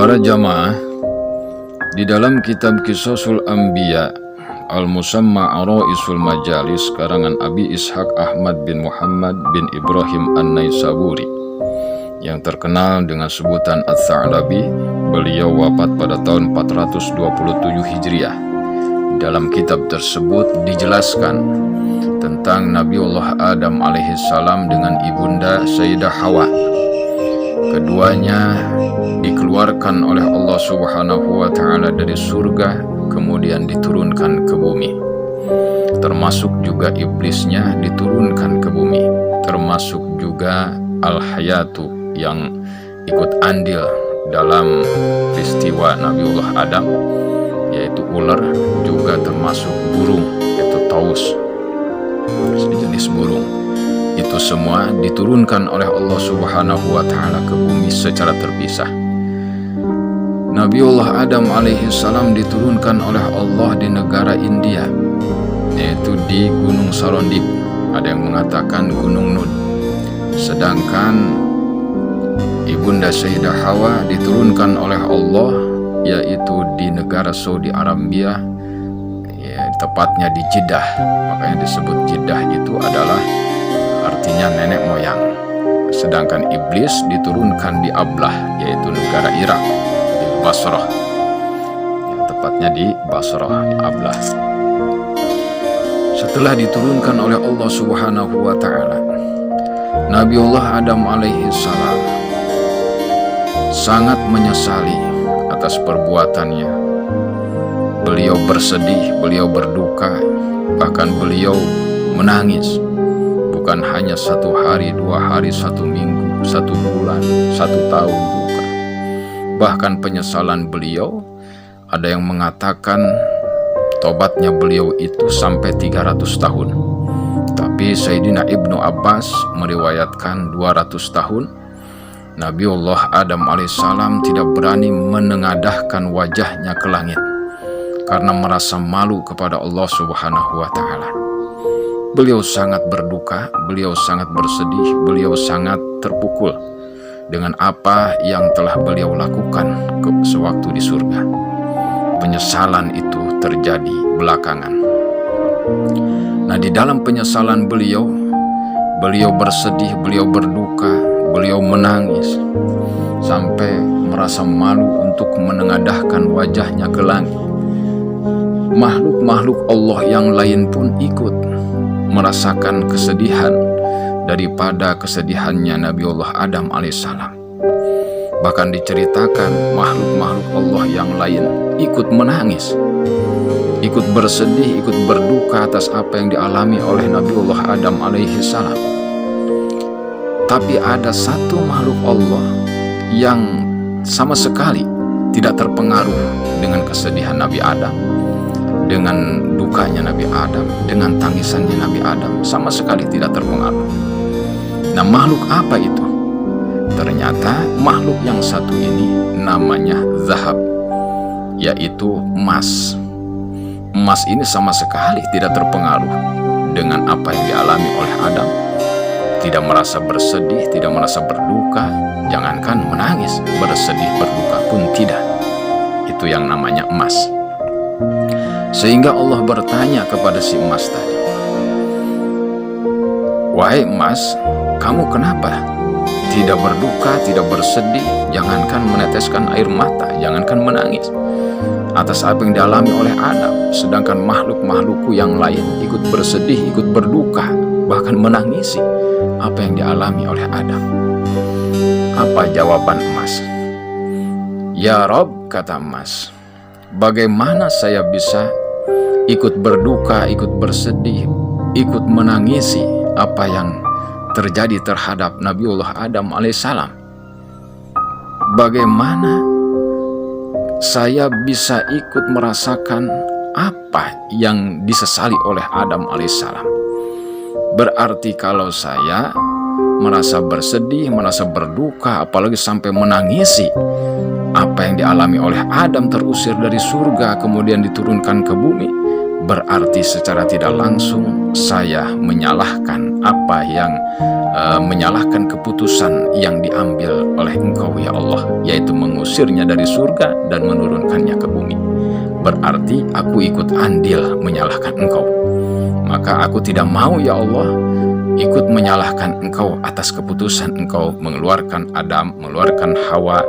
Para jamaah, di dalam kitab Qisasul Anbiya Al-Musamma Ara'isul Majalis karangan Abi Ishaq Ahmad bin Muhammad bin Ibrahim An-Naisaburi yang terkenal dengan sebutan Ats-Tsa'labi, beliau wafat pada tahun 427 Hijriah. Dalam kitab tersebut dijelaskan tentang Nabiullah Adam alaihissalam dengan ibunda Sayyidah Hawa. Keduanya dikeluarkan oleh Allah Subhanahu wa Ta'ala dari surga, kemudian diturunkan ke bumi. Termasuk juga iblisnya diturunkan ke bumi, termasuk juga Al-Hayatu yang ikut andil dalam peristiwa Nabiullah Adam, yaitu ular, juga termasuk burung, yaitu taus, sejenis burung. Itu semua diturunkan oleh Allah Subhanahu wa Ta'ala ke bumi secara terpisah. Nabiullah Adam alaihissalam diturunkan oleh Allah di negara India, yaitu di Gunung Sarondip. Ada yang mengatakan Gunung Nud. Sedangkan ibunda Sayyidah Hawa diturunkan oleh Allah, yaitu di negara Saudi Arabia, ya, tepatnya di Jeddah. Makanya disebut Jeddah itu adalah artinya nenek moyang. Sedangkan iblis diturunkan di Ablah, yaitu negara Irak, di Basrah, ya, tepatnya di Basrah, di Ablah. Setelah diturunkan oleh Allah Subhanahu wa Ta'ala, Nabiullah Adam alaihissalam sangat menyesali atas perbuatannya. Beliau bersedih, beliau berduka, bahkan beliau menangis. Bukan hanya 1 hari, 2 hari, 1 minggu, 1 bulan, 1 tahun, bukan. Bahkan penyesalan beliau, ada yang mengatakan tobatnya beliau itu sampai 300 tahun. Tapi Sayyidina Ibnu Abbas meriwayatkan 200 tahun. Nabiullah Adam alaihissalam tidak berani menengadahkan wajahnya ke langit karena merasa malu kepada Allah Subhanahu wa Ta'ala. Beliau sangat berduka, beliau sangat bersedih, beliau sangat terpukul dengan apa yang telah beliau lakukan sewaktu di surga. Penyesalan itu terjadi belakangan. Nah, di dalam penyesalan beliau bersedih, beliau berduka, beliau menangis sampai merasa malu untuk menengadahkan wajahnya ke langit. Makhluk-makhluk Allah yang lain pun ikut merasakan kesedihan daripada kesedihannya Nabiullah Adam alaihissalam. Bahkan diceritakan makhluk-makhluk Allah yang lain ikut menangis, ikut bersedih, ikut berduka atas apa yang dialami oleh Nabiullah Adam alaihissalam. Tapi ada satu makhluk Allah yang sama sekali tidak terpengaruh dengan kesedihan Nabi Adam, dengan dukanya Nabi Adam, dengan tangisannya Nabi Adam, sama sekali tidak terpengaruh. Nah, makhluk apa itu? Ternyata makhluk yang satu ini namanya Zahab, yaitu emas. Emas ini sama sekali tidak terpengaruh dengan apa yang dialami oleh Adam. Tidak merasa bersedih, tidak merasa berduka, jangankan menangis, bersedih, berduka pun tidak. Itu yang namanya emas. Sehingga Allah bertanya kepada si emas tadi, "Wahai emas, kamu kenapa tidak berduka, tidak bersedih, jangankan meneteskan air mata, jangankan menangis atas apa yang dialami oleh Adam, sedangkan makhluk-makhlukku yang lain ikut bersedih, ikut berduka, bahkan menangisi apa yang dialami oleh Adam?" Apa jawaban emas? "Ya Rob," kata emas, "bagaimana saya bisa ikut berduka, ikut bersedih, ikut menangisi apa yang terjadi terhadap Nabiullah Adam alaihissalam? Bagaimana saya bisa ikut merasakan apa yang disesali oleh Adam alaihissalam? Berarti kalau saya merasa bersedih, merasa berduka, apalagi sampai menangisi apa yang dialami oleh Adam, terusir dari surga kemudian diturunkan ke bumi, berarti secara tidak langsung saya menyalahkan menyalahkan keputusan yang diambil oleh Engkau ya Allah, yaitu mengusirnya dari surga dan menurunkannya ke bumi. Berarti aku ikut andil menyalahkan Engkau. Maka aku tidak mau ya Allah ikut menyalahkan Engkau atas keputusan Engkau mengeluarkan Adam, mengeluarkan Hawa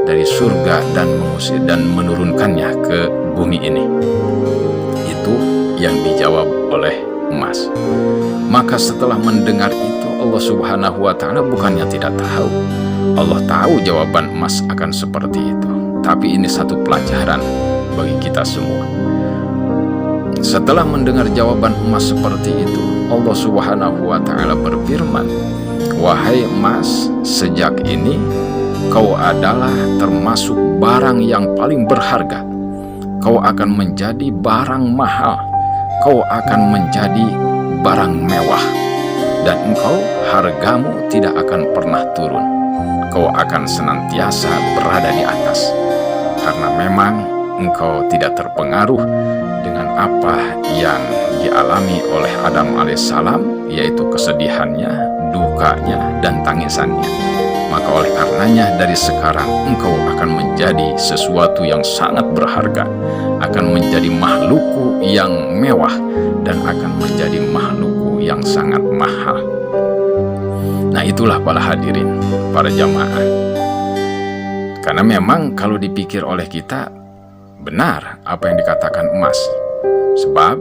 dari surga dan mengusir dan menurunkannya ke bumi ini. Itu yang dijawab oleh emas. Maka setelah mendengar itu, Allah Subhanahu wa Ta'ala bukannya tidak tahu. Allah tahu jawaban emas akan seperti itu. Tapi ini satu pelajaran bagi kita semua. Setelah mendengar jawaban emas seperti itu, Allah Subhanahu wa Ta'ala berfirman, "Wahai emas, sejak ini kau adalah termasuk barang yang paling berharga. Kau akan menjadi barang mahal. Kau akan menjadi barang mewah. Dan engkau hargamu tidak akan pernah turun. Kau akan senantiasa berada di atas. Karena memang engkau tidak terpengaruh dengan apa yang dialami oleh Adam alaihissalam, yaitu kesedihannya, dukanya, dan tangisannya. Maka oleh karenanya dari sekarang engkau akan menjadi sesuatu yang sangat berharga, akan menjadi makhlukku yang mewah, dan akan menjadi makhlukku yang sangat mahal." Nah, itulah para hadirin, para jamaah. Karena memang kalau dipikir oleh kita, benar apa yang dikatakan emas. Sebab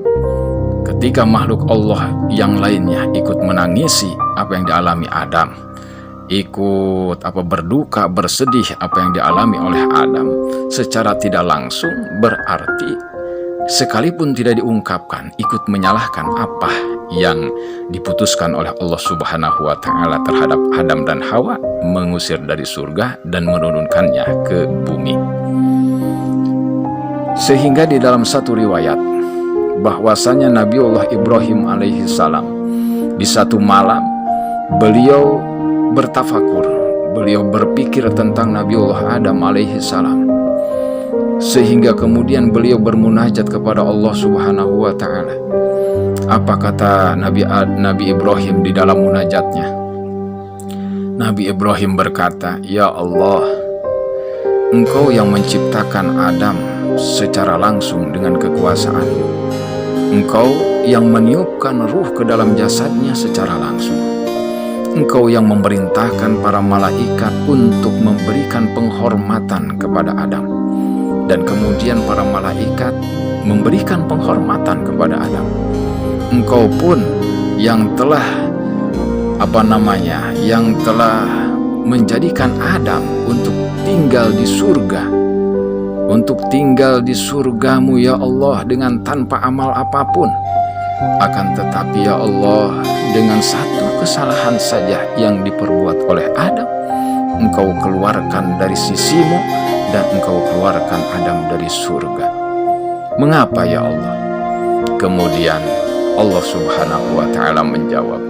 ketika makhluk Allah yang lainnya ikut menangisi apa yang dialami Adam, ikut berduka, bersedih apa yang dialami oleh Adam, secara tidak langsung berarti sekalipun tidak diungkapkan, ikut menyalahkan apa yang diputuskan oleh Allah Subhanahu wa Ta'ala terhadap Adam dan Hawa, mengusir dari surga dan menurunkannya ke bumi. Sehingga di dalam satu riwayat bahwasanya Nabiullah Ibrahim alaihi salam di satu malam beliau bertafakur, beliau berpikir tentang Nabiullah Adam alaihi salam, sehingga kemudian beliau bermunajat kepada Allah Subhanahu wa Ta'ala. Apa kata Nabi Ibrahim di dalam munajatnya? Nabi Ibrahim berkata, "Ya Allah, Engkau yang menciptakan Adam secara langsung dengan kekuasaan-Mu. Engkau yang meniupkan ruh ke dalam jasadnya secara langsung. Engkau yang memerintahkan para malaikat untuk memberikan penghormatan kepada Adam. Dan kemudian para malaikat memberikan penghormatan kepada Adam. Engkau pun yang telah yang telah menjadikan Adam untuk tinggal di surga, untuk tinggal di surgamu ya Allah dengan tanpa amal apapun. Akan tetapi ya Allah, dengan satu kesalahan saja yang diperbuat oleh Adam, Engkau keluarkan dari sisimu dan Engkau keluarkan Adam dari surga. Mengapa ya Allah?" Kemudian Allah Subhanahu wa Ta'ala menjawab,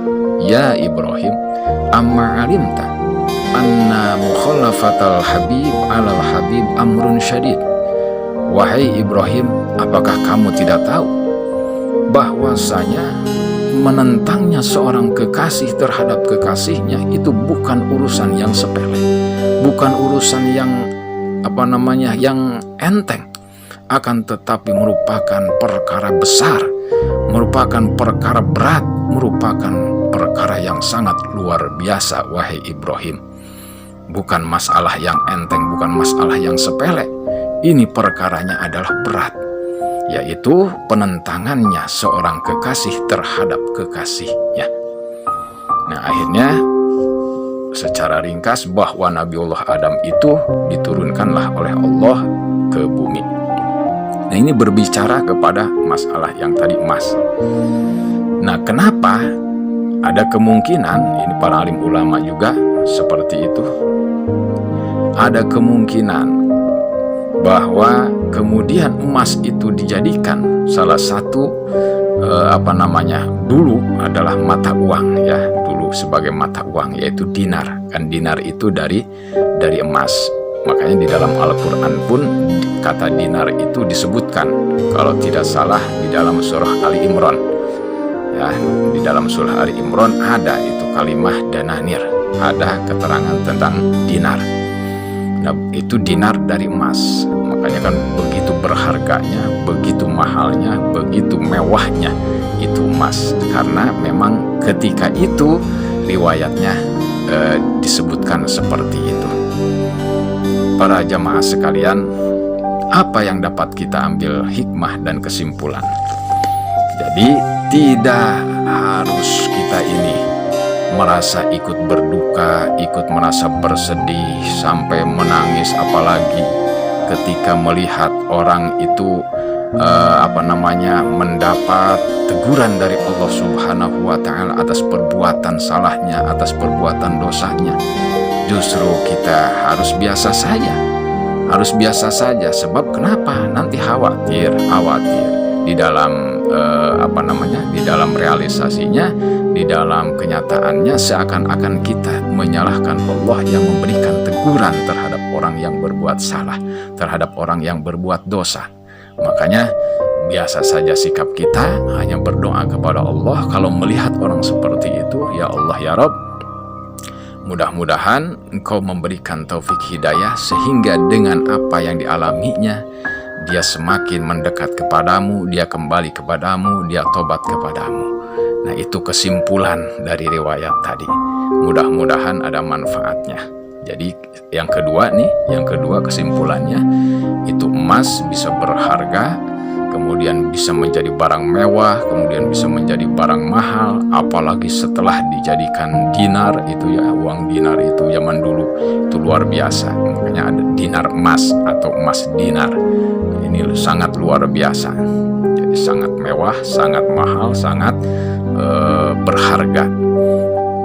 "Ya Ibrahim, amma alimta anna mukhallafatal habib alal habib amrun syadid." Wahai Ibrahim, apakah kamu tidak tahu bahwasanya menentangnya seorang kekasih terhadap kekasihnya itu bukan urusan yang sepele, bukan urusan yang yang enteng, akan tetapi merupakan perkara besar, merupakan perkara berat, merupakan perkara yang sangat luar biasa. Wahai Ibrahim, bukan masalah yang enteng, bukan masalah yang sepele. Ini perkaranya adalah berat, yaitu penentangannya seorang kekasih terhadap kekasihnya. Nah, akhirnya secara ringkas bahwa Nabiullah Adam itu diturunkanlah oleh Allah ke bumi. Nah, ini berbicara kepada masalah yang tadi emas. Nah, kenapa ada kemungkinan, ini para alim ulama juga seperti itu, ada kemungkinan bahwa kemudian emas itu dijadikan salah satu dulu adalah mata uang ya, dulu sebagai mata uang, yaitu dinar. Kan dinar itu dari emas. Makanya di dalam Al-Quran pun kata dinar itu disebutkan, kalau tidak salah di dalam surah Ali Imran. Ya, di dalam surah Ali Imran ada itu kalimah dananir, ada keterangan tentang dinar. Nah, itu dinar dari emas. Makanya kan begitu berharganya, begitu mahalnya, begitu mewahnya itu emas. Karena memang ketika itu riwayatnya disebutkan seperti itu. Para jamaah sekalian, apa yang dapat kita ambil hikmah dan kesimpulan? Jadi tidak harus kita ini merasa ikut berduka, ikut merasa bersedih sampai menangis, apalagi ketika melihat orang itu mendapat teguran dari Allah Subhanahu wa Ta'ala atas perbuatan salahnya, atas perbuatan dosanya. Justru kita harus biasa saja, sebab kenapa? Nanti khawatir di dalam di dalam realisasinya, di dalam kenyataannya seakan-akan kita menyalahkan Allah yang memberikan teguran terhadap orang yang berbuat salah, terhadap orang yang berbuat dosa. Makanya biasa saja sikap kita, hanya berdoa kepada Allah kalau melihat orang seperti itu. Ya Allah ya Rabb, mudah-mudahan Engkau memberikan taufik hidayah sehingga dengan apa yang dialaminya dia semakin mendekat kepadamu, dia kembali kepadamu, dia tobat kepadamu. Nah, itu kesimpulan dari riwayat tadi. Mudah-mudahan ada manfaatnya. Jadi yang kedua kesimpulannya, itu emas bisa berharga, kemudian bisa menjadi barang mewah, kemudian bisa menjadi barang mahal, apalagi setelah dijadikan dinar itu ya, uang dinar itu zaman dulu itu luar biasa. Makanya ada dinar emas atau emas dinar. Ini sangat luar biasa. Jadi sangat mewah, sangat mahal, sangat berharga.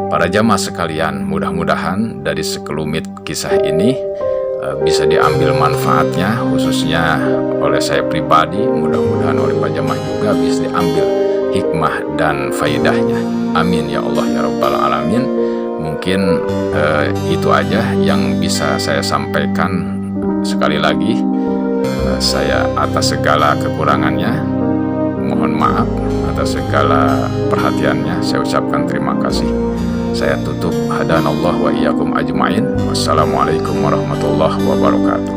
Para jamaah sekalian, mudah-mudahan dari sekelumit kisah ini bisa diambil manfaatnya, khususnya oleh saya pribadi, mudah-mudahan oleh Pak Jamaah juga bisa diambil hikmah dan faidahnya. Amin ya Allah ya Rabbal Alamin. Mungkin itu aja yang bisa saya sampaikan. Sekali lagi, saya atas segala kekurangannya mohon maaf, atas segala perhatiannya saya ucapkan terima kasih. Saya tutup, hadanallah wa iyyakum ajmain. Wassalamualaikum warahmatullahi wabarakatuh.